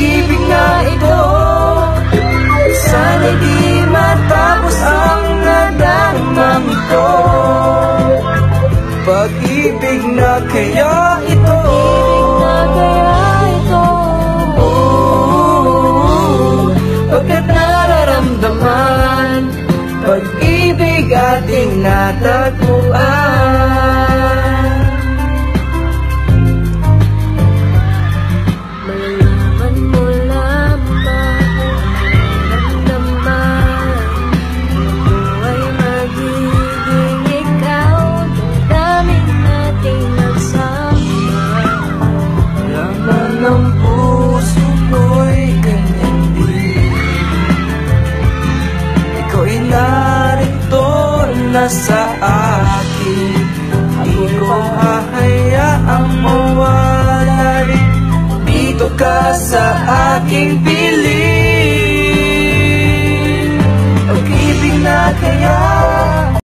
pag-ibig na ito, sana'y di matapos ang nadaramdam ko. Pag-ibig na kaya ito, pagkat nararamdaman, pag-ibig ating natagpuan. Malalaman mo lamang nararamdaman, ako ay magiging ikaw. Damdamin nating nagsama, Laman ng puso ko'y ganyan din. Ika'y narito na sa akin, di ko hahayaang mawala rin. Dito ka sa aking piling, pag-ibig na kaya